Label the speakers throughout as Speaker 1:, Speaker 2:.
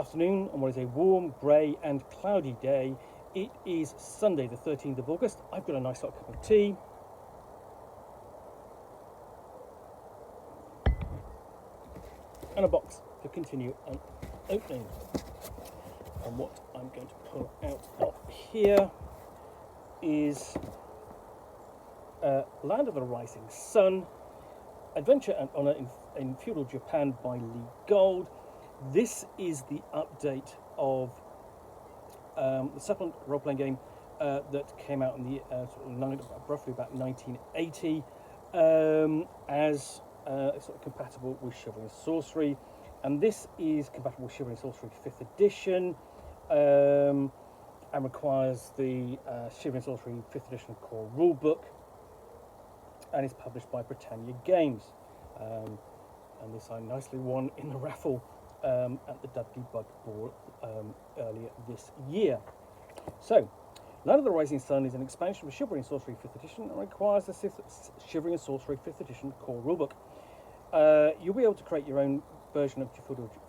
Speaker 1: afternoon on what is a warm, grey and cloudy day. It is Sunday the 13th of August. I've got a nice hot cup of tea. And a box to continue on opening. And what I'm going to pull out of here is Land of the Rising Sun, Adventure and Honor in Feudal Japan by Lee Gold. This is the update of the supplement role-playing game that came out in the roughly about 1980 as sort of compatible with Chivalry Sorcery, and this is compatible with Chivalry Sorcery 5th edition and requires the Chivalry Sorcery 5th edition core rulebook, and is published by Brittannia Games. And this I nicely won in the raffle at the Dudley Bug Ball earlier this year. So, Land of the Rising Sun is an expansion of Chivalry and Sorcery 5th edition and requires the Chivalry and Sorcery 5th edition core rulebook. You'll be able to create your own version of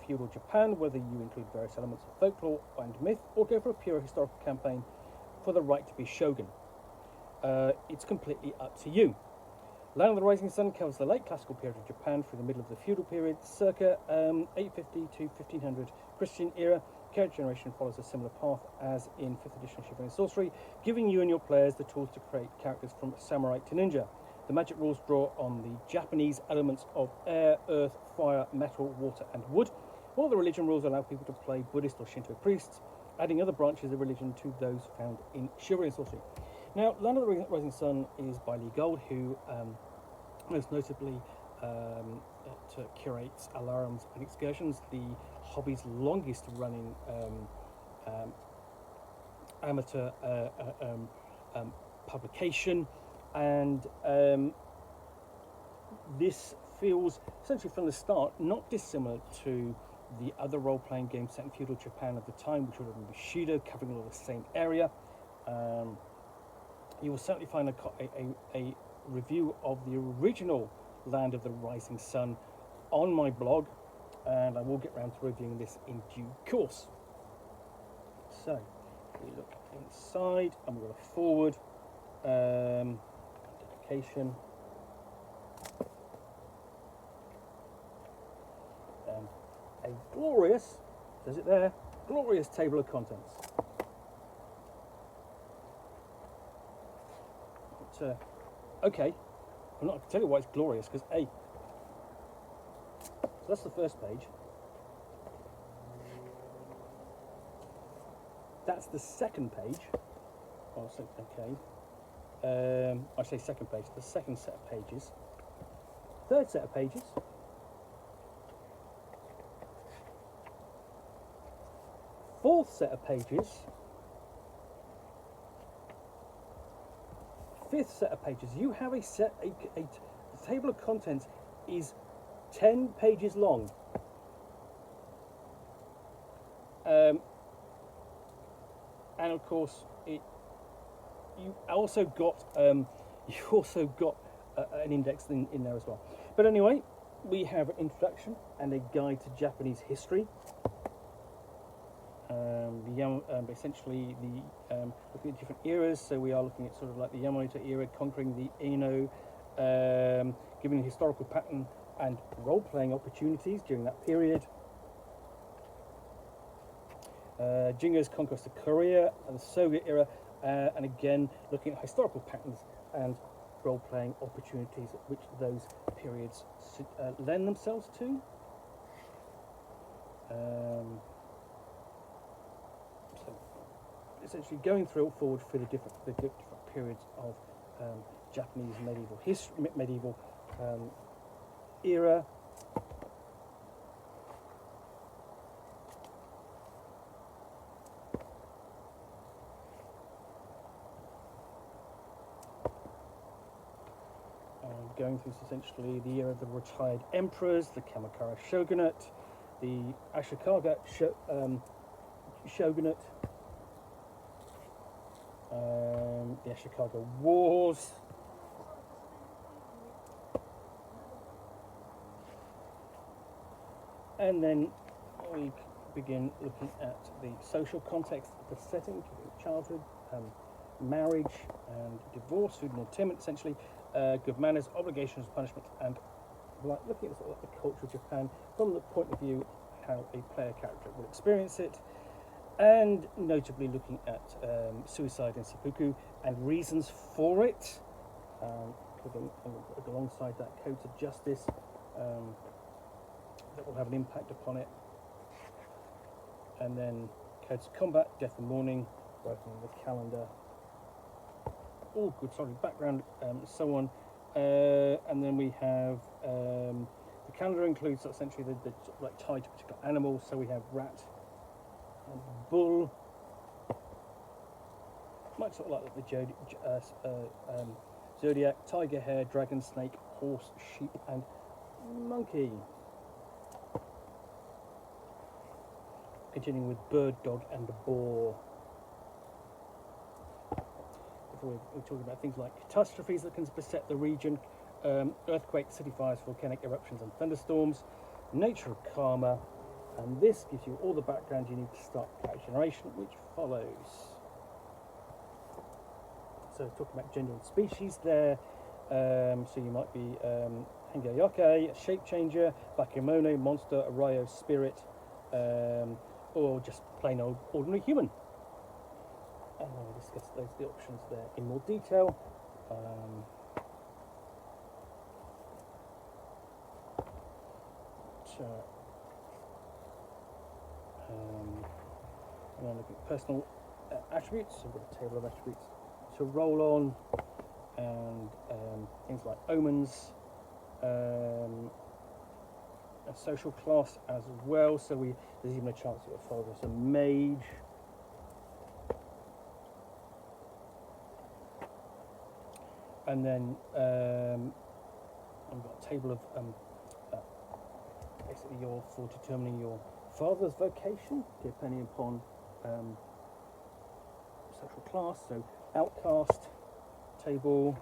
Speaker 1: Feudal Japan, whether you include various elements of folklore and myth, or go for a pure historical campaign for the right to be shogun. It's completely up to you. Land of the Rising Sun covers the late classical period of Japan through the middle of the feudal period, circa 850 to 1500 Christian era. Character generation follows a similar path as in 5th edition Chivalry and Sorcery, giving you and your players the tools to create characters from samurai to ninja. The magic rules draw on the Japanese elements of air, earth, fire, metal, water and wood, while the religion rules allow people to play Buddhist or Shinto priests, adding other branches of religion to those found in Chivalry and Sorcery. Now, Land of the Rising Sun is by Lee Gold, who most notably curates Alarums and Excursions, the hobby's longest running amateur publication, and this feels essentially from the start not dissimilar to the other role-playing games set in feudal Japan at the time, which would have been Bushido, covering all the same area. You will certainly find a review of the original Land of the Rising Sun on my blog, and I will get round to reviewing this in due course. So, we look inside, and we've got a forward, dedication, and a glorious, says it there, glorious table of contents. But, okay, I'm not going to tell you why it's glorious, because A, so that's the first page. That's the second page. Oh, okay. I say second page, the second set of pages. Third set of pages. Fourth set of pages. Fifth set of pages. You have a table of contents is 10 pages long. And of course, you also got an index in there as well. But anyway, we have an introduction and a guide to Japanese history. Essentially looking at different eras, so we are looking at sort of like the Yamamoto era, conquering the Ino, giving a historical pattern and role-playing opportunities during that period. Jingo's conquest of Korea and the Soviet era, and again looking at historical patterns and role-playing opportunities which those periods lend themselves to. Essentially going forward through the different periods of Japanese medieval history, medieval era. Going through essentially the era of the retired emperors, the Kamakura shogunate, the Ashikaga shogunate, the Ashikaga Wars, and then we begin looking at the social context, the setting, childhood, marriage and divorce, food and entertainment, essentially, good manners, obligations, punishment, and looking at sort of the culture of Japan from the point of view how a player character will experience it, and notably looking at suicide and seppuku and reasons for it. Alongside that, codes of justice that will have an impact upon it, and then codes of combat, death and mourning, working on the calendar, all good solid background, so on. And then we have the calendar includes essentially the like tied to particular animals. So we have rat and bull, much sort of like the zodiac, tiger, hare, dragon, snake, horse, sheep, and monkey. Continuing with bird, dog, and boar. We're talking about things like catastrophes that can beset the region, earthquakes, city fires, volcanic eruptions, and thunderstorms, nature of karma, and this gives you all the background you need to start character generation, which follows. So talking about gender and species there, so you might be Hangayake, a shape changer, Bakemono, monster, Arayo, spirit, or just plain old ordinary human. And then we'll discuss the options there in more detail. And then looking at personal attributes, so we've got a table of attributes to roll on, and things like omens, a social class as well. So there's even a chance that your father is a mage. And then I've got a table of basically for determining your father's vocation, depending upon social class. So outcast table,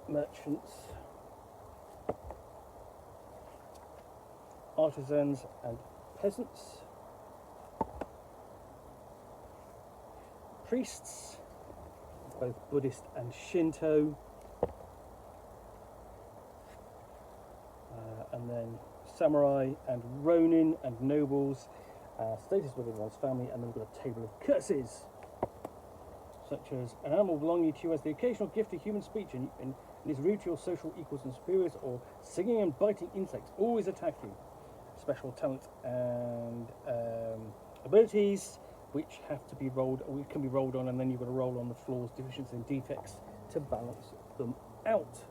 Speaker 1: merchants, artisans, and peasants. Priests, both Buddhist and Shinto, and then samurai and ronin and nobles, status within one's family, and then we've got a table of curses, such as an animal belonging to you has the occasional gift of human speech and is rude to your social equals and superiors, or singing and biting insects always attack you. Special talents and abilities, which have to be rolled, or can be rolled on, and then you've got to roll on the flaws, deficiencies, and defects to balance them out.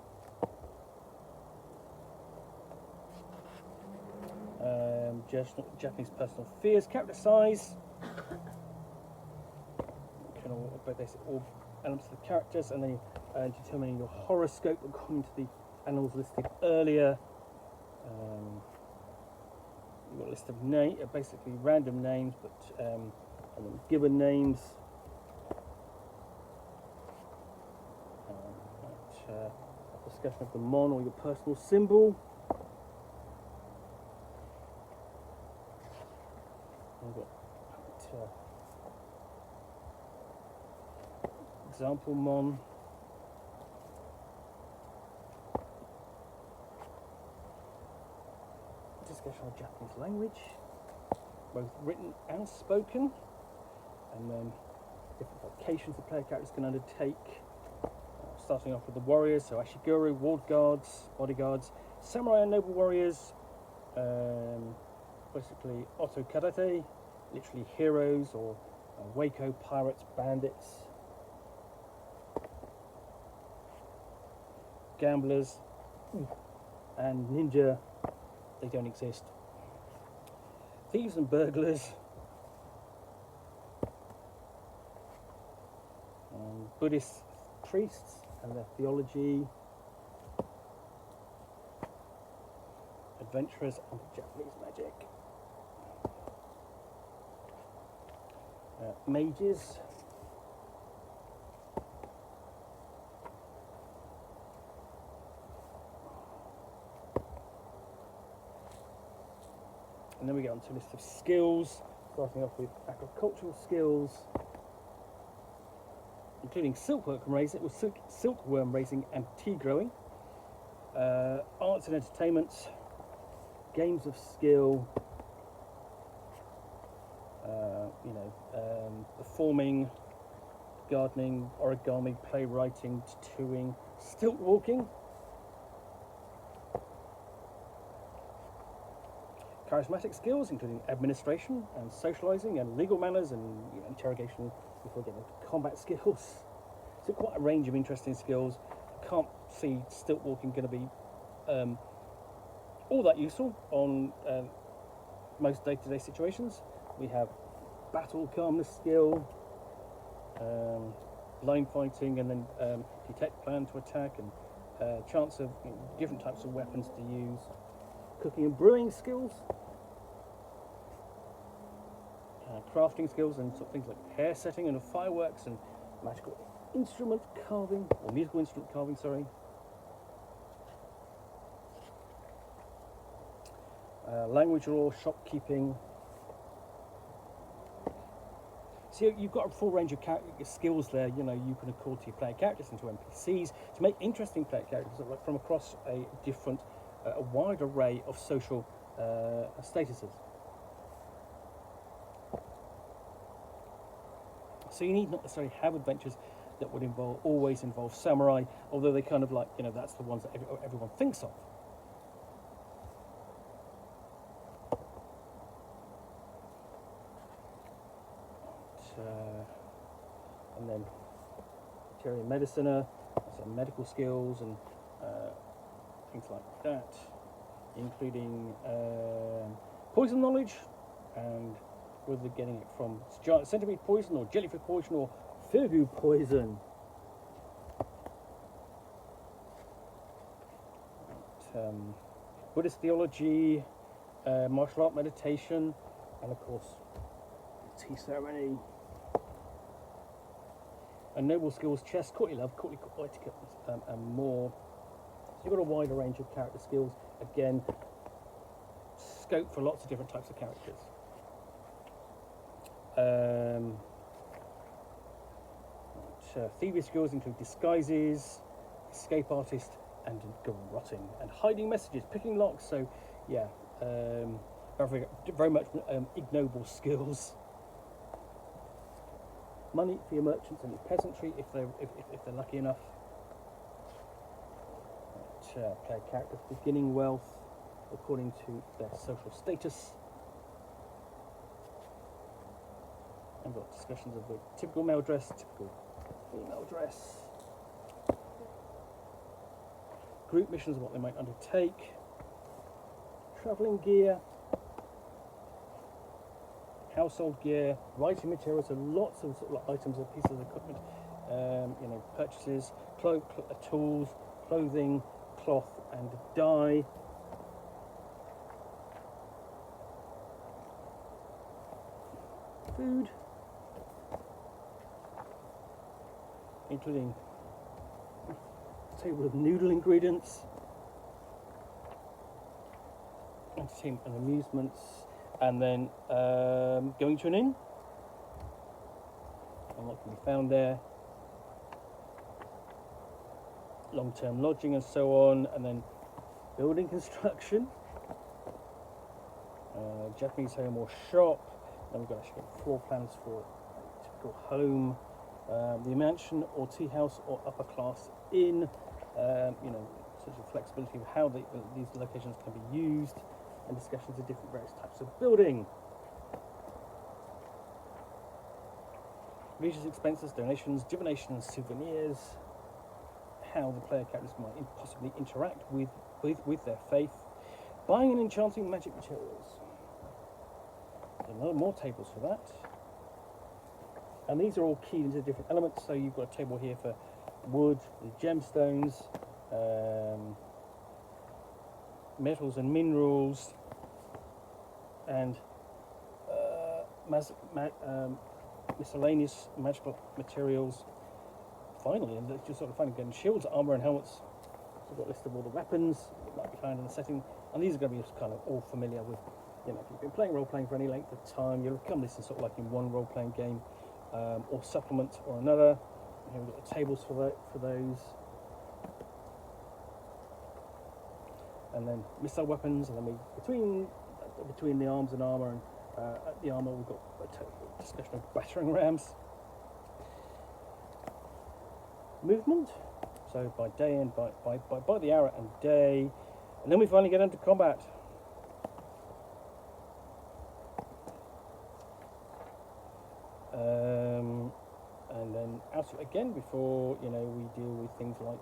Speaker 1: Japanese personal fears, character size, all elements of the characters, and then determining your horoscope according to the animals listed earlier. You've got a list of basically random names, but and then given names. Discussion of the mon, or your personal symbol. We've got example mon. Discussion of Japanese language, both written and spoken, and then different vocations the player characters can undertake. Starting off with the warriors, so ashiguro, ward guards, bodyguards, samurai and noble warriors, basically Oto Karate, literally heroes, or Waco pirates, bandits, gamblers, and ninja. They don't exist. Thieves and burglars, Buddhist priests and their theology, adventurers, and Japanese magic, mages, And then we get onto a list of skills, starting off with agricultural skills, including silkworm raising and tea growing, arts and entertainment, games of skill, performing, gardening, origami, playwriting, tattooing, stilt walking, charismatic skills, including administration and socializing and legal manners and interrogation before getting into combat skills. So quite a range of interesting skills. I can't see stilt walking going to be all that useful on most day-to-day situations. We have battle calmness skill, line fighting, and then detect, plan to attack, and chance of different types of weapons to use. Cooking and brewing skills, crafting skills, and sort of things like hair setting and fireworks and magical instrument carving, or musical instrument carving, sorry. Language law, shopkeeping. So you've got a full range of skills there. You can accord to your player characters and to NPCs to make interesting player characters from across a wide array of social statuses. So you need not necessarily have adventures that would always involve samurai, although they kind of that's the ones that everyone thinks of. And then veterinary mediciner, so medical skills and things like that, including poison knowledge and whether they're getting it from giant centipede poison or jellyfish poison or fugu poison. Buddhist theology, martial art meditation, and of course tea ceremony. And noble skills, chess, courtly love, courtly etiquette, and more. So you've got a wider range of character skills. Again, scope for lots of different types of characters. Thievery skills include disguises, escape artist, and garrotting, and hiding messages, picking locks. So, yeah, very much ignoble skills. Money for your merchants and your peasantry if they're lucky enough. Player characters beginning wealth according to their social status. And got discussions of the typical male dress, typical female dress. Group missions of what they might undertake. Travelling gear. Household gear, writing materials, so lots of items and pieces of equipment, purchases, tools, clothing, cloth, and dye. Food, including a table of noodle ingredients, entertainment and amusements. And then going to an inn, and what can be found there, long-term lodging and so on, and then building construction, Japanese home or shop. Then we've got actually floor plans for a typical home, the mansion or tea house or upper class inn, sort of flexibility of how these locations can be used, and discussions of different various types of building. Religious expenses, donations, divination, souvenirs, how the player characters might possibly interact with their faith, buying and enchanting magic materials. There are more tables for that. And these are all keyed into different elements, so you've got a table here for wood and gemstones, metals and minerals, and miscellaneous magical materials. Finally, and it's just sort of fun again, shields, armor, and helmets. So we've got a list of all the weapons that might be found in the setting, and these are going to be kind of all familiar with you know, if you've been playing role-playing for any length of time, you'll come this in sort of like in one role-playing game or supplement or another. You know, we've got the tables for those. And then missile weapons, and then between the arms and armour and the armour we've got a discussion of battering rams. Movement, so by day and by the hour and day, and then we finally get into combat. And then again, before, you know, we deal with things like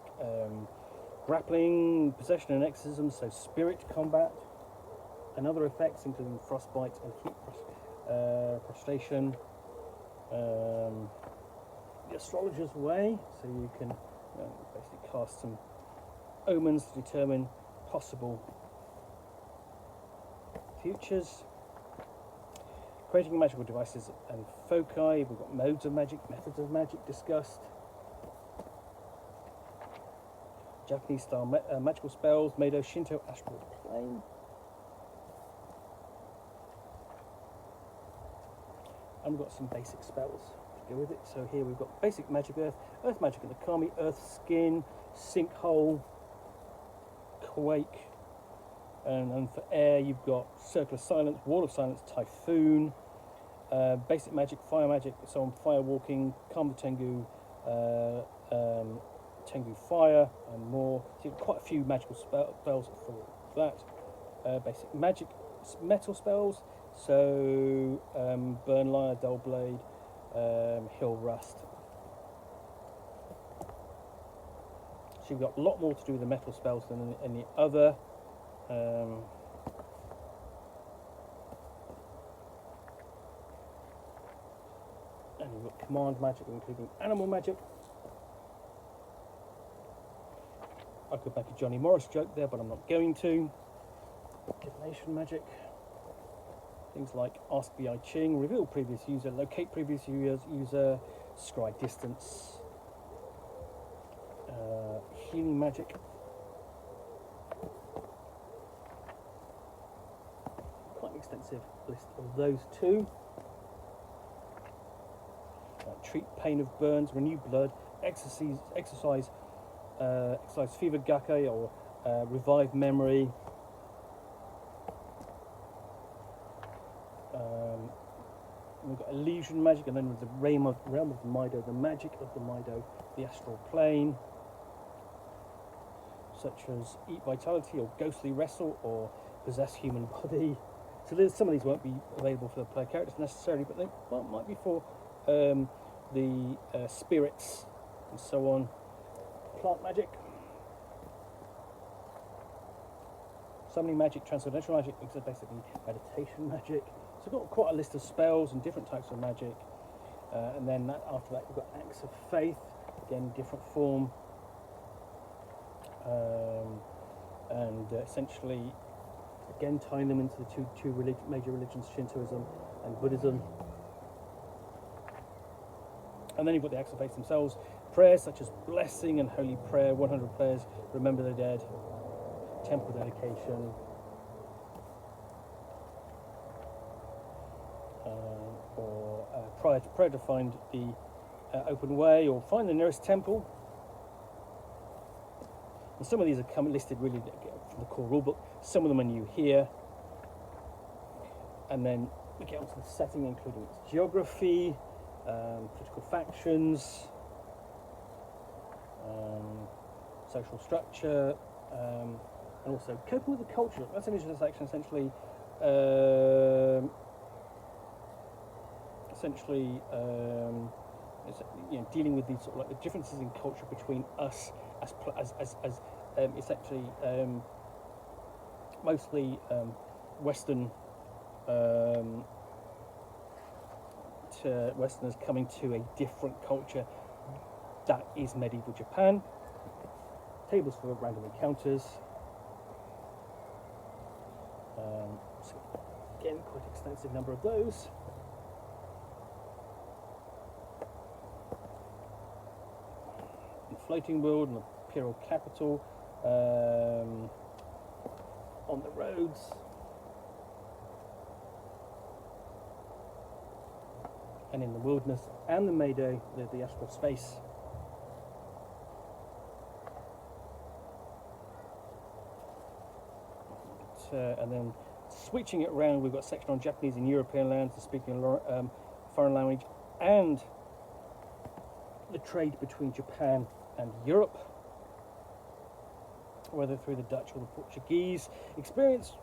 Speaker 1: grappling, possession and exorcism, so spirit combat, and other effects including frostbite and heat prostration. The astrologer's way, so you can basically cast some omens to determine possible futures. Creating magical devices and foci. We've got modes of magic, methods of magic discussed. Japanese style magical spells, Meido, Shinto, astral plane. And we've got some basic spells to go with it. So here we've got basic magic earth magic in the kami, earth skin, sinkhole, quake. And for air, you've got circle of silence, wall of silence, typhoon, basic magic, so on fire walking, calm the tengu, tengu fire, and more. So you've got quite a few magical spells for that. Basic magic, metal spells, so burn lyre, dull blade, hill rust. So you've got a lot more to do with the metal spells than any other. And you've got command magic, including animal magic. I could make a Johnny Morris joke there, but I'm not going to. Divination magic. Things like Ask the I Ching, reveal previous user, locate previous user, scry distance. Healing magic. Quite an extensive list of those too. Treat pain of burns, renew blood, exercise fever gake, or revive memory. We've got illusion magic, and then with the realm of the Meido, the magic of the Meido, the astral plane, such as eat vitality or ghostly wrestle or possess human body. So some of these won't be available for the player characters necessarily, but they might be for the spirits and so on. Plant magic, summoning magic, transcendental magic, which is basically meditation magic. So we've got quite a list of spells and different types of magic. And then after that, you've got acts of faith, again, different form. And essentially, again, tying them into the two major religions, Shintoism and Buddhism. And then you've got the acts of faith themselves. Prayers such as blessing and holy prayer, 100 prayers, remember the dead, temple dedication. Or prayer to find the open way, or find the nearest temple. And some of these are listed really from the core rulebook. Some of them are new here. And then we get onto the setting, including its geography, political factions, social structure, and also coping with the culture. That's an interesting section. Essentially, dealing with these sort of like the differences in culture between us as essentially mostly Western to Westerners coming to a different culture that is medieval Japan. Tables for random encounters. So again, quite an extensive number of those. Floating world and the imperial capital, on the roads, and in the wilderness, and the Mayday, the astral space. And then switching it around, we've got a section on Japanese and European lands, the speaking foreign language, and the trade between Japan and Europe, whether through the Dutch or the Portuguese, experience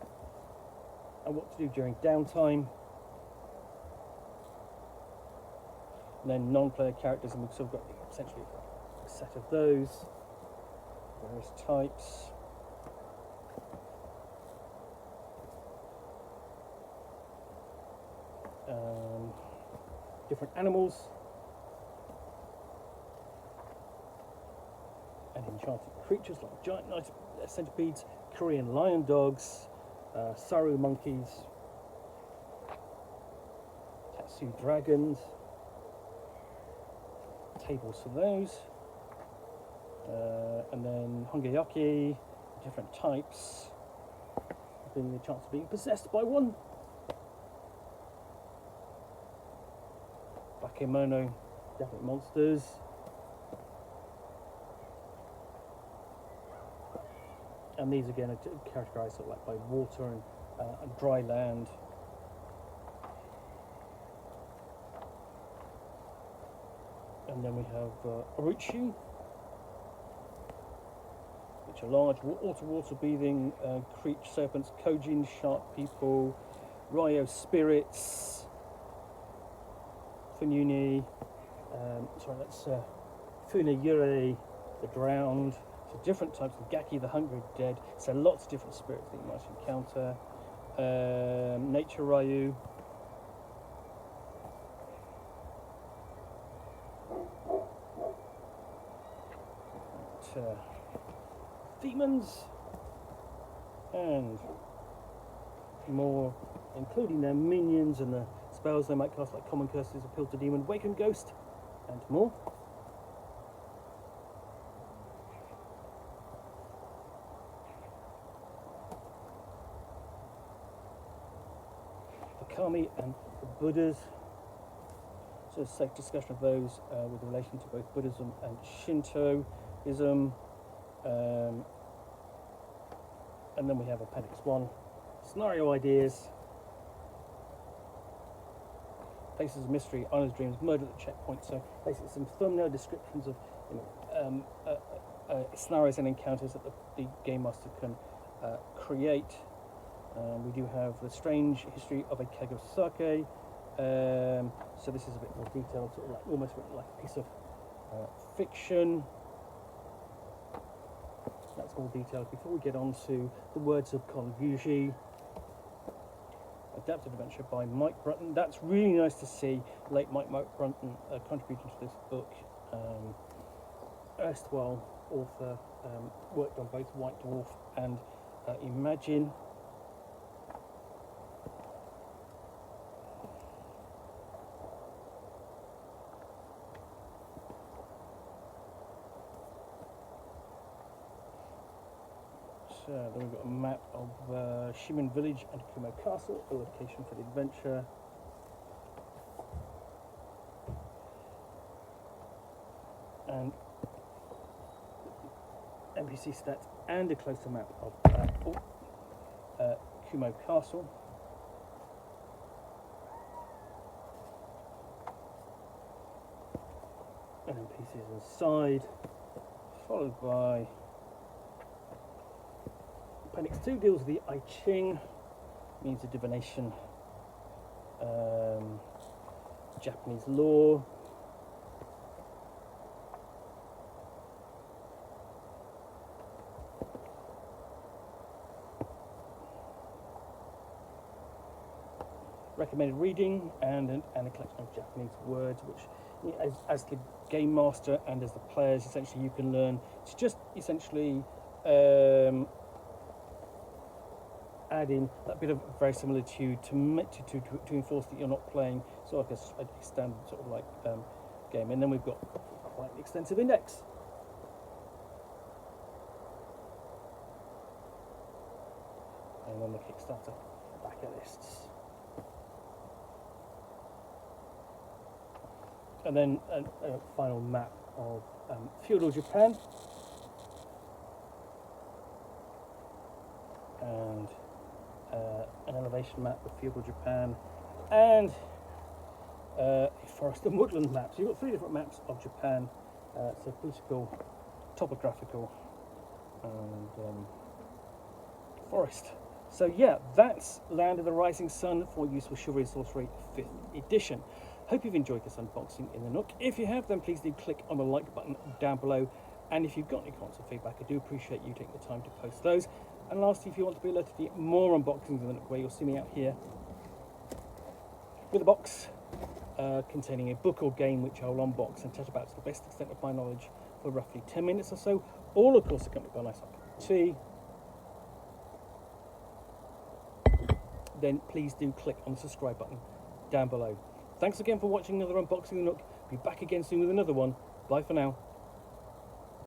Speaker 1: and what to do during downtime. And then non-player characters, and we've sort of got essentially a set of those, various types. Different animals and enchanted creatures like giant night centipedes, Korean lion dogs, saru monkeys, katsu dragons, tables for those, and then hongeyaki, different types, giving the chance of being possessed by one. Bakemono, definitely monsters. And these again are characterized sort of like by water and dry land. And then we have Orochi, which are large water breathing creature serpents, Kojin, shark people, Ryo spirits, Fununi, Funayure, the drowned. So different types of Gaki, the hungry dead. So lots of different spirits that you might encounter. Nature Ryu. Demons and more, including their minions and the spells they might cast, like common curses, appeal to demon, waken ghost, and more. The Kami and the Buddhas. So a safe discussion of those with relation to both Buddhism and Shintoism. And then we have Appendix 1, scenario ideas, places of mystery, honors, dreams, murder at the checkpoint. So basically some thumbnail descriptions of scenarios and encounters that the game master can create. We do have the strange history of a keg of sake. So this is a bit more detailed, sort of like almost like a piece of fiction. That's more detailed. Before we get on to the words of Konfuji, adapted adventure by Mike Brunton. That's really nice to see. Late Mike Brunton contributing to this book. Erstwhile author, worked on both White Dwarf and Imagine. Then we've got a map of Shimin Village and Kumo Castle, a location for the adventure. And NPC stats and a closer map of Kumo Castle. And NPCs inside, followed by Appendix 2 deals with the I Ching, means of divination, Japanese law, recommended reading, and a collection of Japanese words, which as the game master and as the players, essentially you can learn. It's just essentially add in that bit of verisimilitude to enforce that you're not playing sort of like a standard sort of like game. And then we've got quite an extensive index. And then the Kickstarter backer lists. and then a final map of Feudal Japan, and an elevation map of Feudal Japan, and a forest and woodland map. So you've got 3 different maps of Japan, so political, topographical, and forest. So yeah, that's Land of the Rising Sun for use with Chivalry Sorcery 5th edition. Hope you've enjoyed this unboxing in the Nook. If you have, then please do click on the like button down below. And if you've got any comments or feedback, I do appreciate you taking the time to post those. And lastly, if you want to be alerted to more unboxings in the Nook, where you'll see me out here with a box containing a book or game which I'll unbox and chat about to the best extent of my knowledge for roughly 10 minutes or so, all of course accompanied by a nice cup of tea, then please do click on the subscribe button down below. Thanks again for watching another unboxing of the Nook. Be back again soon with another one. Bye for now.